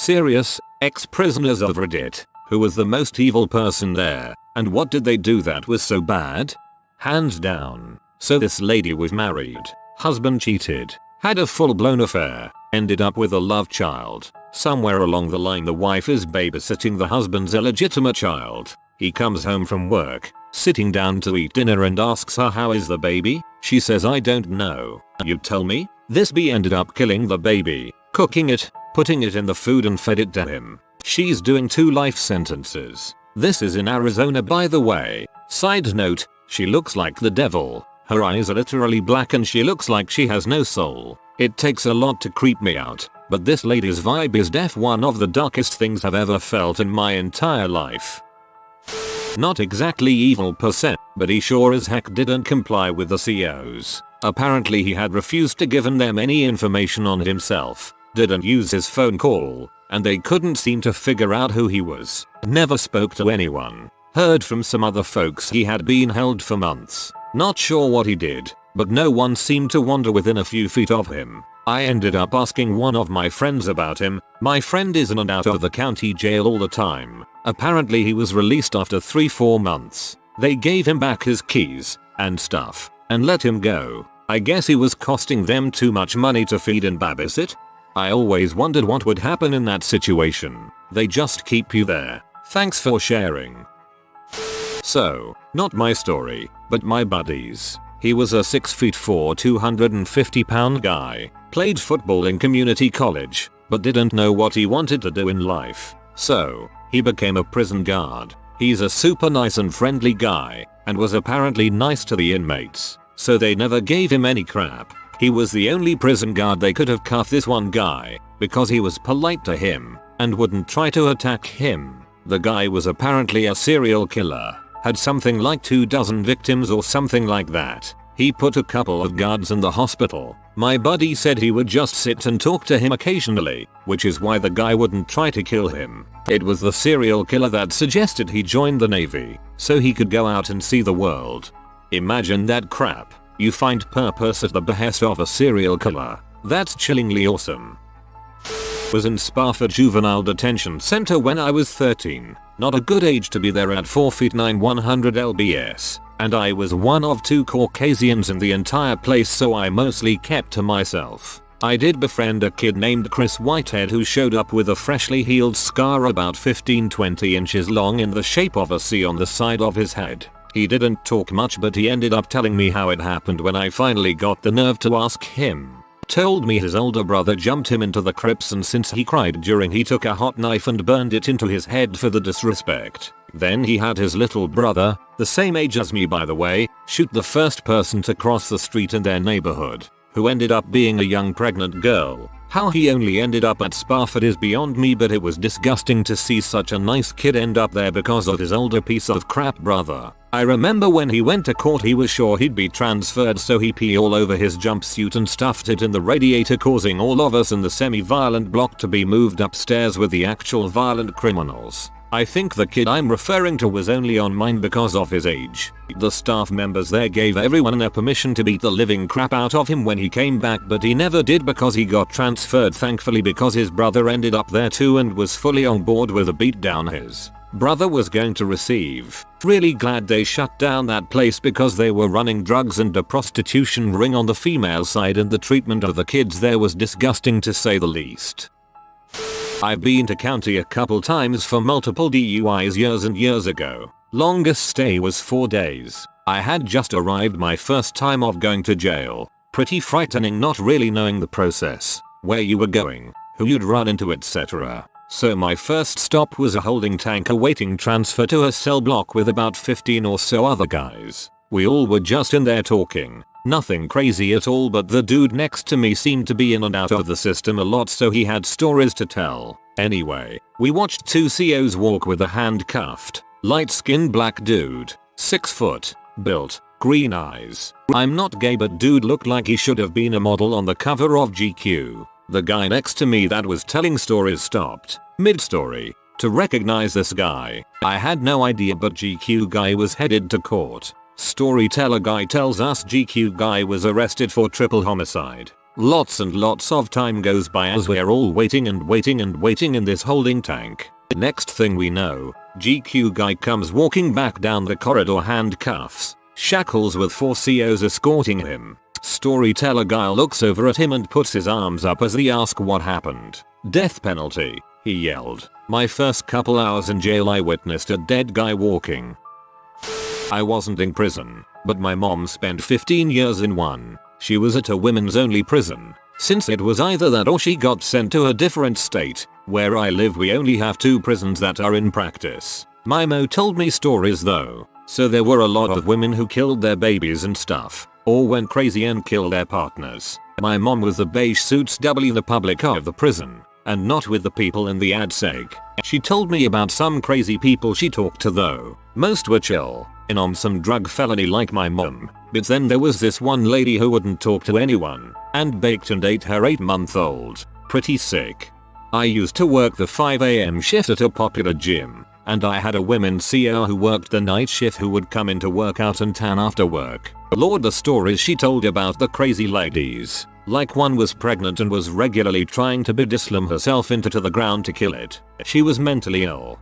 Serious, ex-prisoners of Reddit. Who was the most evil person there, and what did they do that was so bad? Hands down. So this lady was married, husband cheated, had a full-blown affair, ended up with a love child. Somewhere along the line the wife is babysitting the husband's illegitimate child. He comes home from work, sitting down to eat dinner and asks her how is the baby? She says I don't know. You tell me? This bee ended up killing the baby, cooking it, putting it in the food and fed it to him. She's doing 2 life sentences. This is in Arizona by the way. Side note, she looks like the devil. Her eyes are literally black and she looks like she has no soul. It takes a lot to creep me out, but this lady's vibe is def one of the darkest things I've ever felt in my entire life. Not exactly evil per se, but he sure as heck didn't comply with the COs. Apparently he had refused to give them any information on himself, didn't use his phone call, and they couldn't seem to figure out who he was. Never spoke to anyone. Heard from some other folks he had been held for months. Not sure what he did, but no one seemed to wander within a few feet of him. I ended up asking one of my friends about him. My friend is in and out of the county jail all the time. Apparently he was released after 3-4 months. They gave him back his keys and stuff and let him go. I guess he was costing them too much money to feed and babysit. I always wondered what would happen in that situation. They just keep you there. Thanks for sharing. So, not my story, but my buddy's. He was a 6'4", 250-pound guy. Played football in community college, but didn't know what he wanted to do in life. So, he became a prison guard. He's a super nice and friendly guy, and was apparently nice to the inmates, so they never gave him any crap. He was the only prison guard they could have cuffed this one guy, because he was polite to him, and wouldn't try to attack him. The guy was apparently a serial killer, had something like 24 victims or something like that. He put a couple of guards in the hospital. My buddy said he would just sit and talk to him occasionally, which is why the guy wouldn't try to kill him. It was the serial killer that suggested he join the Navy, so he could go out and see the world. Imagine that crap. You find purpose at the behest of a serial killer. That's chillingly awesome. Was in Spafford Juvenile Detention Center when I was 13. Not a good age to be there at 4'9", 100 lbs. And I was one of 2 Caucasians in the entire place, so I mostly kept to myself. I did befriend a kid named Chris Whitehead who showed up with a freshly healed scar about 15-20 inches long in the shape of a C on the side of his head. He didn't talk much, but he ended up telling me how it happened when I finally got the nerve to ask him. Told me his older brother jumped him into the crypts, and since he cried during, he took a hot knife and burned it into his head for the disrespect. Then he had his little brother, the same age as me by the way, shoot the first person to cross the street in their neighborhood, who ended up being a young pregnant girl. How he only ended up at Spafford is beyond me, but it was disgusting to see such a nice kid end up there because of his older piece of crap brother. I remember when he went to court he was sure he'd be transferred, so he pee all over his jumpsuit and stuffed it in the radiator, causing all of us in the semi-violent block to be moved upstairs with the actual violent criminals. I think the kid I'm referring to was only on mine because of his age. The staff members there gave everyone their permission to beat the living crap out of him when he came back, but he never did because he got transferred, thankfully, because his brother ended up there too and was fully on board with the beatdown his brother was going to receive. Really glad they shut down that place because they were running drugs and a prostitution ring on the female side, and the treatment of the kids there was disgusting to say the least. I've been to county a couple times for multiple DUIs years and years ago. Longest stay was 4 days. I had just arrived my first time of going to jail. Pretty frightening not really knowing the process, where you were going, who you'd run into, etc. So my first stop was a holding tank awaiting transfer to a cell block with about 15 or so other guys. We all were just in there talking. Nothing crazy at all, but the dude next to me seemed to be in and out of the system a lot, so he had stories to tell. Anyway, we watched 2 COs walk with a handcuffed, light-skinned black dude, 6 foot, built, green eyes. I'm not gay, but dude looked like he should have been a model on the cover of GQ. The guy next to me that was telling stories stopped mid-story to recognize this guy. I had no idea, but GQ guy was headed to court. Storyteller guy tells us GQ guy was arrested for triple homicide. Lots and lots of time goes by as we're all waiting and waiting and waiting in this holding tank. Next thing we know, GQ guy comes walking back down the corridor, handcuffs, shackles with 4 COs escorting him. Storyteller guy looks over at him and puts his arms up as he asks what happened. Death penalty, he yelled. My first couple hours in jail I witnessed a dead guy walking. I wasn't in prison, but my mom spent 15 years in one. She was at a women's only prison. Since it was either that or she got sent to a different state. Where I live we only have 2 prisons that are in practice. My mo told me stories though. So there were a lot of women who killed their babies and stuff. Or went crazy and killed their partners. My mom was the beige suits W the public of the prison. And not with the people in the ADSEG. She told me about some crazy people she talked to though. Most were chill. In on some drug felony like my mom. But then there was this one lady who wouldn't talk to anyone. And baked and ate her 8-month-old. Pretty sick. I used to work the 5 AM shift at a popular gym. And I had a women's CO who worked the night shift who would come in to work out and tan after work. Lord, the stories she told about the crazy ladies. Like one was pregnant and was regularly trying to slam herself into the ground to kill it. She was mentally ill.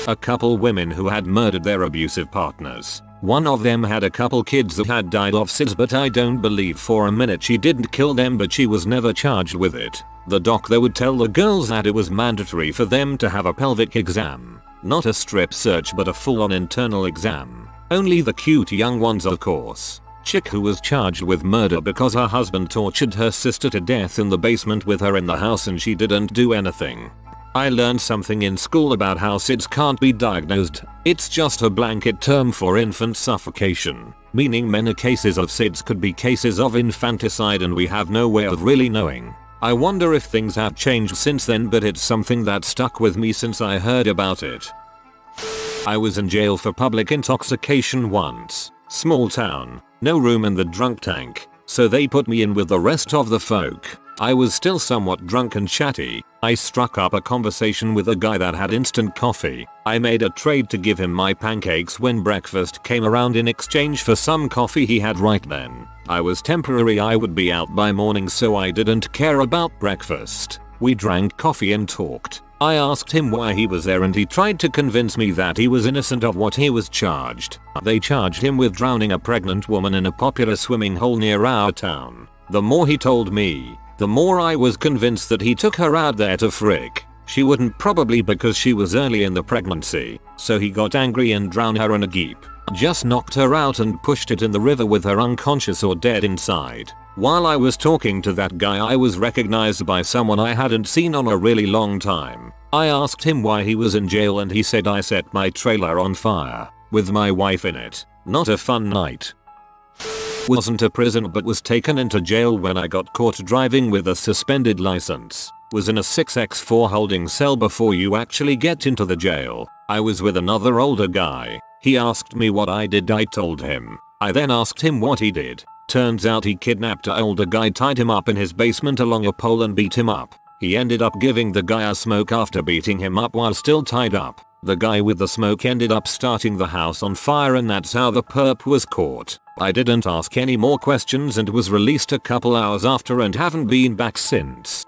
A couple women who had murdered their abusive partners. One of them had a couple kids that had died of SIDS, but I don't believe for a minute she didn't kill them, but she was never charged with it. The doctor would tell the girls that it was mandatory for them to have a pelvic exam. Not a strip search but a full-on internal exam. Only the cute young ones of course. Chick who was charged with murder because her husband tortured her sister to death in the basement with her in the house and she didn't do anything. I learned something in school about how SIDS can't be diagnosed. It's just a blanket term for infant suffocation, meaning many cases of SIDS could be cases of infanticide and we have no way of really knowing. I wonder if things have changed since then, but it's something that stuck with me since I heard about it. I was in jail for public intoxication once. Small town, no room in the drunk tank, so they put me in with the rest of the folk. I was still somewhat drunk and chatty. I struck up a conversation with a guy that had instant coffee. I made a trade to give him my pancakes when breakfast came around in exchange for some coffee he had right then. I was temporary, I would be out by morning, so I didn't care about breakfast. We drank coffee and talked. I asked him why he was there and he tried to convince me that he was innocent of what he was charged. They charged him with drowning a pregnant woman in a popular swimming hole near our town. The more he told me, the more I was convinced that he took her out there to frick. She wouldn't, probably because she was early in the pregnancy, so he got angry and drowned her in a jeep. Just knocked her out and pushed it in the river with her unconscious or dead inside. While I was talking to that guy I was recognized by someone I hadn't seen on a really long time. I asked him why he was in jail and he said I set my trailer on fire, with my wife in it. Not a fun night. Wasn't a prison but was taken into jail when I got caught driving with a suspended license. Was in a 6x4 holding cell before you actually get into the jail. I was with another older guy. He asked me what I did, I told him. I then asked him what he did. Turns out he kidnapped an older guy, tied him up in his basement along a pole and beat him up. He ended up giving the guy a smoke after beating him up while still tied up. The guy with the smoke ended up starting the house on fire and that's how the perp was caught. I didn't ask any more questions and was released a couple hours after and haven't been back since.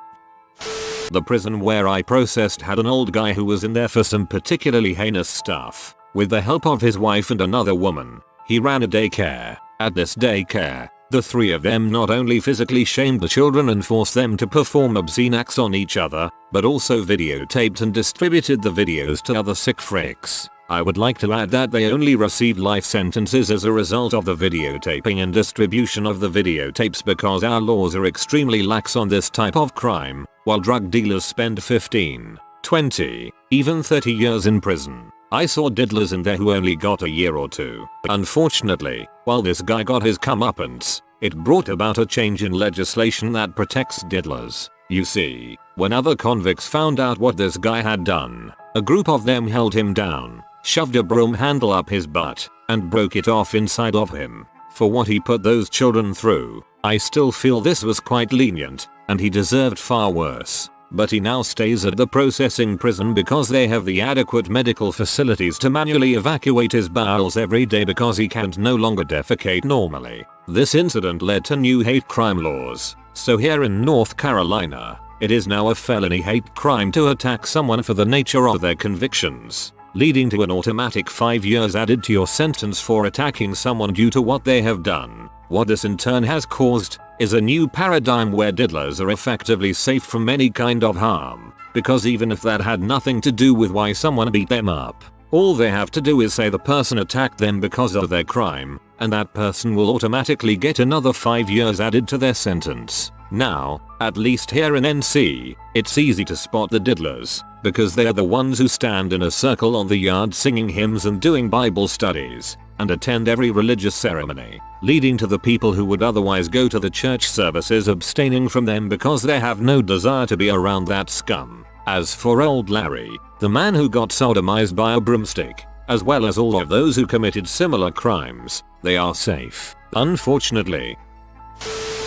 The prison where I processed had an old guy who was in there for some particularly heinous stuff. With the help of his wife and another woman, he ran a daycare. At this daycare, the 3 of them not only physically shamed the children and forced them to perform obscene acts on each other, but also videotaped and distributed the videos to other sick fricks. I would like to add that they only received life sentences as a result of the videotaping and distribution of the videotapes because our laws are extremely lax on this type of crime, while drug dealers spend 15, 20, even 30 years in prison. I saw diddlers in there who only got a year or 2. Unfortunately, while this guy got his comeuppance, it brought about a change in legislation that protects diddlers. You see, when other convicts found out what this guy had done, a group of them held him down, shoved a broom handle up his butt, and broke it off inside of him. For what he put those children through, I still feel this was quite lenient, and he deserved far worse. But he now stays at the processing prison because they have the adequate medical facilities to manually evacuate his bowels every day because he can't no longer defecate normally. This incident led to new hate crime laws, so here in North Carolina, it is now a felony hate crime to attack someone for the nature of their convictions, leading to an automatic 5 years added to your sentence for attacking someone due to what they have done. What this in turn has caused is a new paradigm where diddlers are effectively safe from any kind of harm, because even if that had nothing to do with why someone beat them up, all they have to do is say the person attacked them because of their crime, and that person will automatically get another 5 years added to their sentence. Now, at least here in NC, it's easy to spot the diddlers, because they're the ones who stand in a circle on the yard singing hymns and doing Bible studies, and attend every religious ceremony, leading to the people who would otherwise go to the church services abstaining from them because they have no desire to be around that scum. As for old Larry, the man who got sodomized by a broomstick, as well as all of those who committed similar crimes, they are safe. Unfortunately,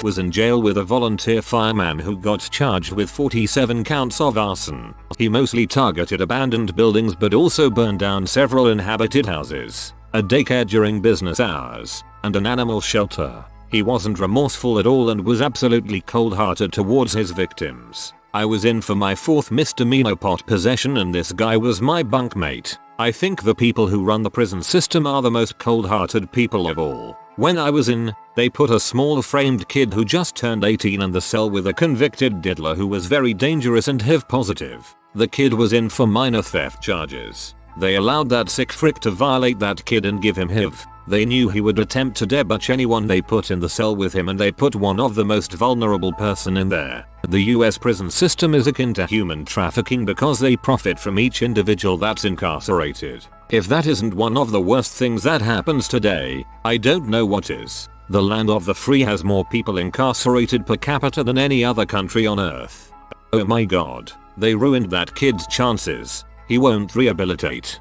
was in jail with a volunteer fireman who got charged with 47 counts of arson. He mostly targeted abandoned buildings but also burned down several inhabited houses, a daycare during business hours, and an animal shelter. He wasn't remorseful at all and was absolutely cold-hearted towards his victims. I was in for my 4th misdemeanor pot possession and this guy was my bunkmate. I think the people who run the prison system are the most cold-hearted people of all. When I was in, they put a small framed kid who just turned 18 in the cell with a convicted diddler who was very dangerous and HIV positive. The kid was in for minor theft charges. They allowed that sick frick to violate that kid and give him HIV. They knew he would attempt to debauch anyone they put in the cell with him and they put one of the most vulnerable person in there. The US prison system is akin to human trafficking because they profit from each individual that's incarcerated. If that isn't one of the worst things that happens today, I don't know what is. The land of the free has more people incarcerated per capita than any other country on earth. Oh my god, they ruined that kid's chances. He won't rehabilitate.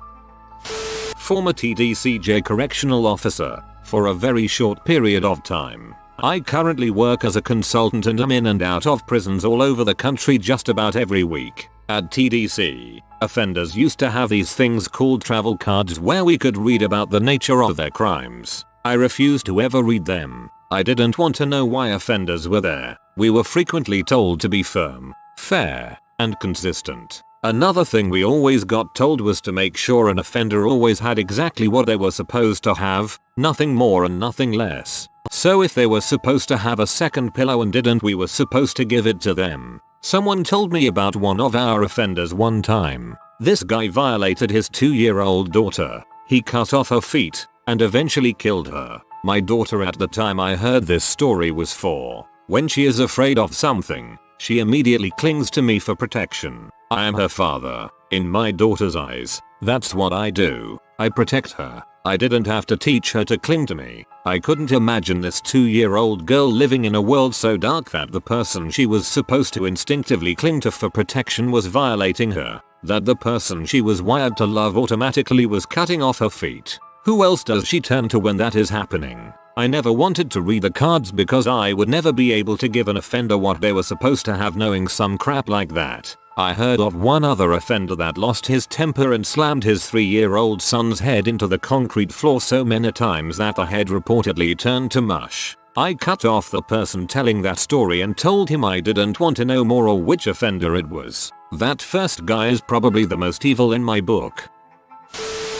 Former TDCJ correctional officer, for a very short period of time. I currently work as a consultant and am in and out of prisons all over the country just about every week. At TDC, offenders used to have these things called travel cards where we could read about the nature of their crimes. I refused to ever read them. I didn't want to know why offenders were there. We were frequently told to be firm, fair, and consistent. Another thing we always got told was to make sure an offender always had exactly what they were supposed to have, nothing more and nothing less. So if they were supposed to have a second pillow and didn't, we were supposed to give it to them. Someone told me about one of our offenders one time. This guy violated his 2-year-old daughter. He cut off her feet and eventually killed her. My daughter at the time I heard this story was 4. When she is afraid of something, she immediately clings to me for protection. I am her father. In my daughter's eyes, that's what I do. I protect her. I didn't have to teach her to cling to me. I couldn't imagine this 2-year-old girl living in a world so dark that the person she was supposed to instinctively cling to for protection was violating her. That the person she was wired to love automatically was cutting off her feet. Who else does she turn to when that is happening? I never wanted to read the cards because I would never be able to give an offender what they were supposed to have knowing some crap like that. I heard of one other offender that lost his temper and slammed his 3-year-old son's head into the concrete floor so many times that the head reportedly turned to mush. I cut off the person telling that story and told him I didn't want to know more or which offender it was. That first guy is probably the most evil in my book.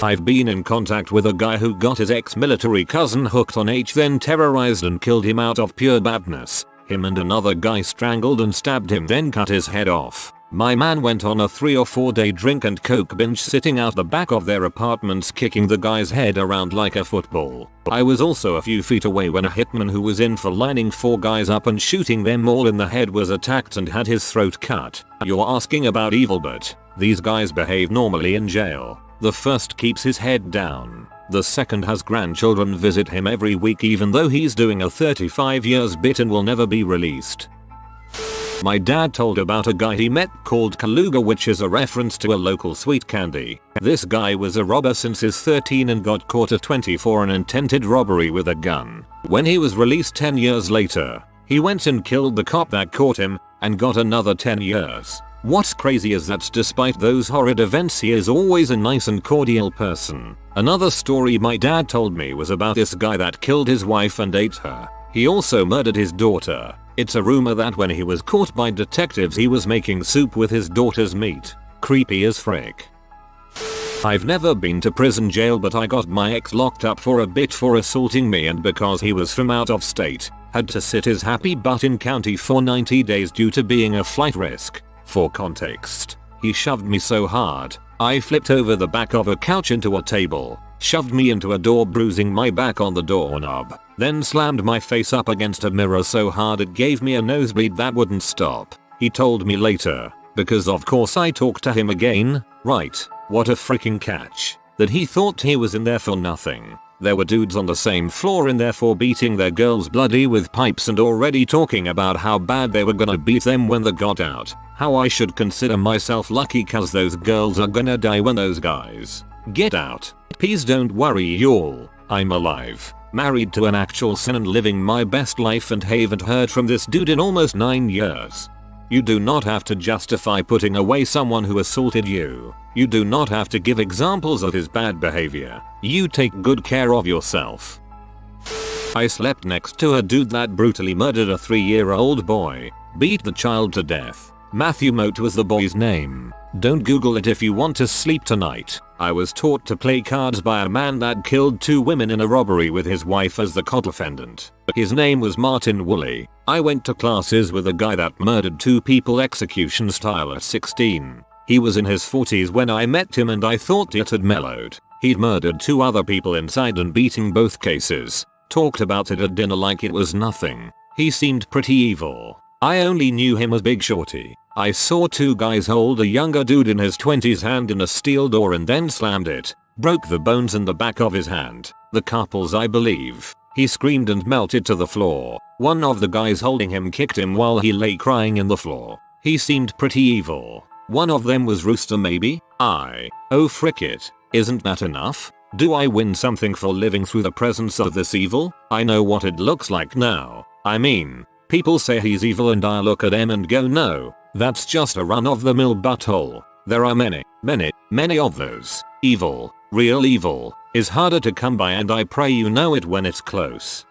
I've been in contact with a guy who got his ex-military cousin hooked on H, then terrorized and killed him out of pure badness. Him and another guy strangled and stabbed him, then cut his head off. My man went on a 3 or 4 day drink and coke binge sitting out the back of their apartments kicking the guy's head around like a football. I was also a few feet away when a hitman who was in for lining 4 guys up and shooting them all in the head was attacked and had his throat cut. You're asking about evil, but these guys behave normally in jail. The first keeps his head down. The second has grandchildren visit him every week even though he's doing a 35 years bit and will never be released. My dad told about a guy he met called Kaluga, which is a reference to a local sweet candy. This guy was a robber since his 13 and got caught at 20 for an intended robbery with a gun. When he was released 10 years later, he went and killed the cop that caught him and got another 10 years. What's crazy is that despite those horrid events he is always a nice and cordial person. Another story my dad told me was about this guy that killed his wife and ate her. He also murdered his daughter. It's a rumor that when he was caught by detectives he was making soup with his daughter's meat. Creepy as frick. I've never been to prison jail, but I got my ex locked up for a bit for assaulting me, and because he was from out of state, had to sit his happy butt in county for 90 days due to being a flight risk. For context, he shoved me so hard, I flipped over the back of a couch into a table, shoved me into a door bruising my back on the doorknob, then slammed my face up against a mirror so hard it gave me a nosebleed that wouldn't stop. He told me later, because of course I talked to him again, right, what a freaking catch, that he thought he was in there for nothing. There were dudes on the same floor in there for beating their girls bloody with pipes and already talking about how bad they were gonna beat them when they got out. How I should consider myself lucky cause those girls are gonna die when those guys get out. Please don't worry y'all, I'm alive, married to an actual son and living my best life and haven't heard from this dude in almost 9 years. You do not have to justify putting away someone who assaulted you. You do not have to give examples of his bad behavior. You take good care of yourself. I slept next to a dude that brutally murdered a 3-year-old boy, beat the child to death. Matthew Moat was the boy's name. Don't Google it if you want to sleep tonight. I was taught to play cards by a man that killed 2 women in a robbery with his wife as the co-defendant. His name was Martin Woolley. I went to classes with a guy that murdered 2 people execution style at 16. He was in his 40s when I met him and I thought it had mellowed. He'd murdered 2 other people inside and beating both cases. Talked about it at dinner like it was nothing. He seemed pretty evil. I only knew him as Big Shorty. I saw 2 guys hold a younger dude in his 20s hand in a steel door and then slammed it. Broke the bones in the back of his hand. The couple's, I believe. He screamed and melted to the floor. One of the guys holding him kicked him while he lay crying in the floor. He seemed pretty evil. One of them was Rooster maybe? Oh frick it. Isn't that enough? Do I win something for living through the presence of this evil? I know what it looks like now. I mean, people say he's evil and I look at them and go no, that's just a run-of-the-mill butthole. There are many of those. Evil, real evil, is harder to come by and I pray you know it when it's close.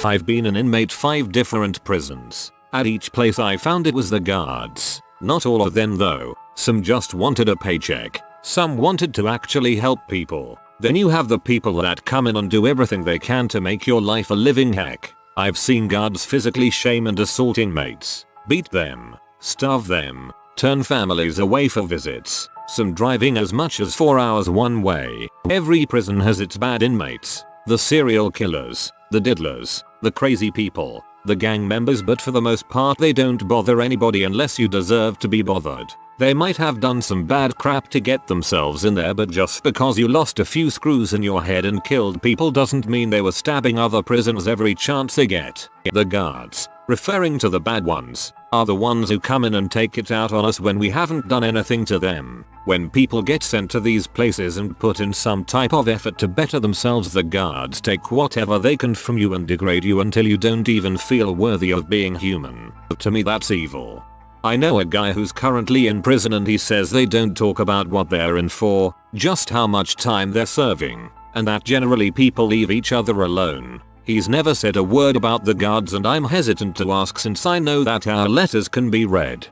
I've been an inmate 5 different prisons. At each place I found it was the guards. Not all of them though. Some just wanted a paycheck. Some wanted to actually help people. Then you have the people that come in and do everything they can to make your life a living heck. I've seen guards physically shame and assault inmates, beat them, starve them, turn families away for visits, some driving as much as 4 hours one way. Every prison has its bad inmates. The serial killers, the diddlers, the crazy people, the gang members, but for the most part they don't bother anybody unless you deserve to be bothered. They might have done some bad crap to get themselves in there, but just because you lost a few screws in your head and killed people doesn't mean they were stabbing other prisoners every chance they get. The guards, referring to the bad ones, are the ones who come in and take it out on us when we haven't done anything to them. When people get sent to these places and put in some type of effort to better themselves, the guards take whatever they can from you and degrade you until you don't even feel worthy of being human. To me that's evil. I know a guy who's currently in prison and he says they don't talk about what they're in for, just how much time they're serving, and that generally people leave each other alone. He's never said a word about the guards and I'm hesitant to ask since I know that our letters can be read.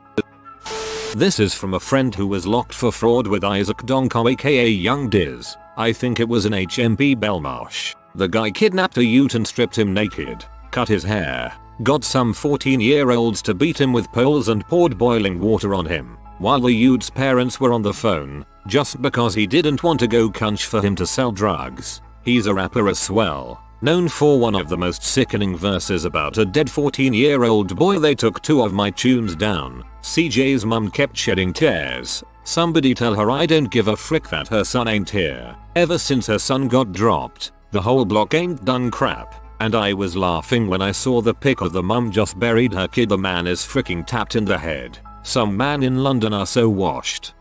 This is from a friend who was locked for fraud with Isaac Donko aka Young Diz. I think it was an HMP Belmarsh. The guy kidnapped a youth and stripped him naked, cut his hair, got some 14-year-olds to beat him with poles and poured boiling water on him, while the youth's parents were on the phone, just because he didn't want to go cunch for him to sell drugs. He's a rapper as well, known for one of the most sickening verses about a dead 14-year-old boy. They took 2 of my tunes down. CJ's mum kept shedding tears. Somebody tell her I don't give a frick that her son ain't here. Ever since her son got dropped, the whole block ain't done crap. And I was laughing when I saw the pic of the mum just buried her kid. The man is freaking tapped in the head. Some man in London are so washed.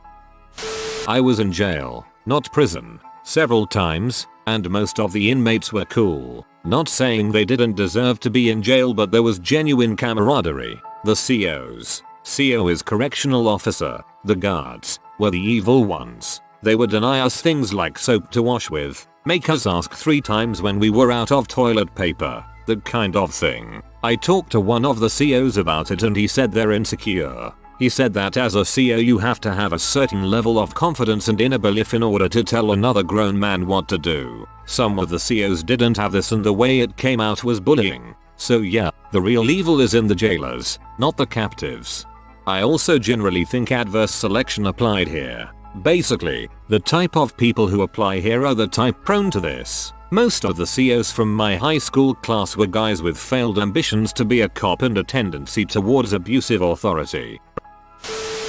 I was in jail, not prison, several times, and most of the inmates were cool. Not saying they didn't deserve to be in jail, but there was genuine camaraderie. The COs. CO is correctional officer. The guards were the evil ones. They would deny us things like soap to wash with, make us ask 3 times when we were out of toilet paper, that kind of thing. I talked to one of the COs about it and he said they're insecure. He said that as a CO you have to have a certain level of confidence and inner belief in order to tell another grown man what to do. Some of the COs didn't have this and the way it came out was bullying. So yeah, the real evil is in the jailers, not the captives. I also generally think adverse selection applied here. Basically, the type of people who apply here are the type prone to this. Most of the COs from my high school class were guys with failed ambitions to be a cop and a tendency towards abusive authority.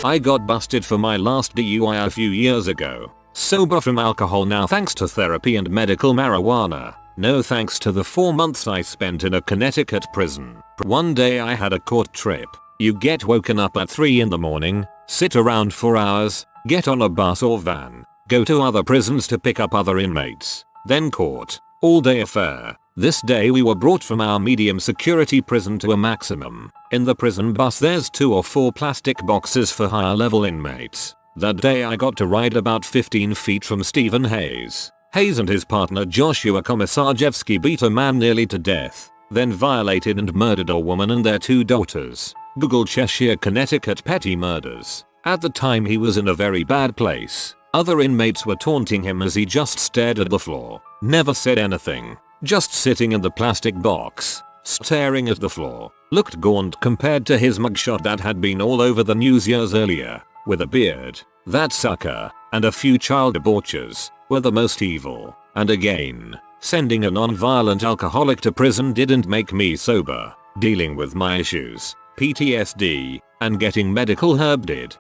I got busted for my last DUI a few years ago. Sober from alcohol now thanks to therapy and medical marijuana. No thanks to the 4 months I spent in a Connecticut prison. One day I had a court trip. You get woken up at 3 in the morning, sit around for hours, get on a bus or van, go to other prisons to pick up other inmates, then court. All day affair. This day we were brought from our medium security prison to a maximum. In the prison bus there's 2 or 4 plastic boxes for higher level inmates. That day I got to ride about 15 feet from Stephen Hayes. Hayes and his partner Joshua Komisarjevsky beat a man nearly to death, then violated and murdered a woman and their 2 daughters. Google Cheshire, Connecticut petty murders. At the time he was in a very bad place. Other inmates were taunting him as he just stared at the floor. Never said anything. Just sitting in the plastic box, staring at the floor. Looked gaunt compared to his mugshot that had been all over the news years earlier. With a beard. That sucker, and a few child debauchers, were the most evil. And again, sending a non-violent alcoholic to prison didn't make me sober. Dealing with my issues, PTSD, and getting medical help did.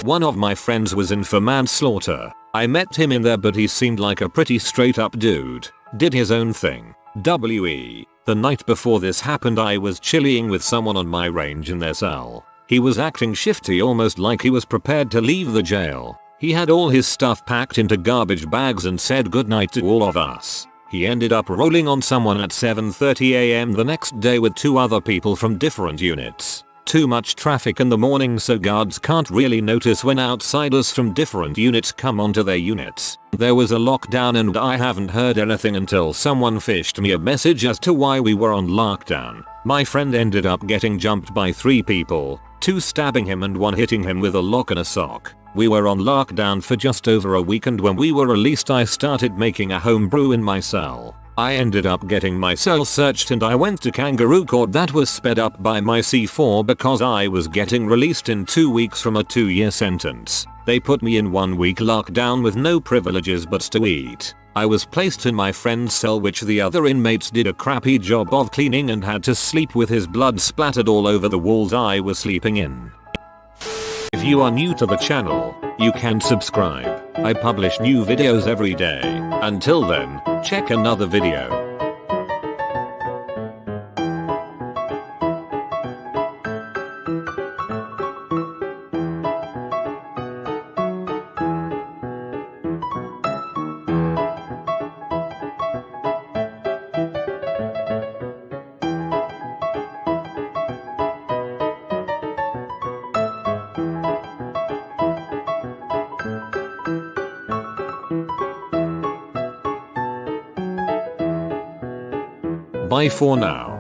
One of my friends was in for manslaughter. I met him in there but he seemed like a pretty straight up dude. Did his own thing. WE. The night before this happened I was chilling with someone on my range in their cell. He was acting shifty, almost like he was prepared to leave the jail. He had all his stuff packed into garbage bags and said goodnight to all of us. He ended up rolling on someone at 7:30 AM the next day with 2 other people from different units. Too much traffic in the morning so guards can't really notice when outsiders from different units come onto their units. There was a lockdown and I haven't heard anything until someone fished me a message as to why we were on lockdown. My friend ended up getting jumped by 3 people, 2 stabbing him and 1 hitting him with a lock and a sock. We were on lockdown for just over a week and when we were released I started making a home brew in my cell. I ended up getting my cell searched and I went to kangaroo court that was sped up by my C4 because I was getting released in 2 weeks from a 2-year sentence. They put me in 1 week lockdown with no privileges but to eat. I was placed in my friend's cell which the other inmates did a crappy job of cleaning and had to sleep with his blood splattered all over the walls I was sleeping in. If you are new to the channel, you can subscribe. I publish new videos every day. Until then, check another video. Bye for now.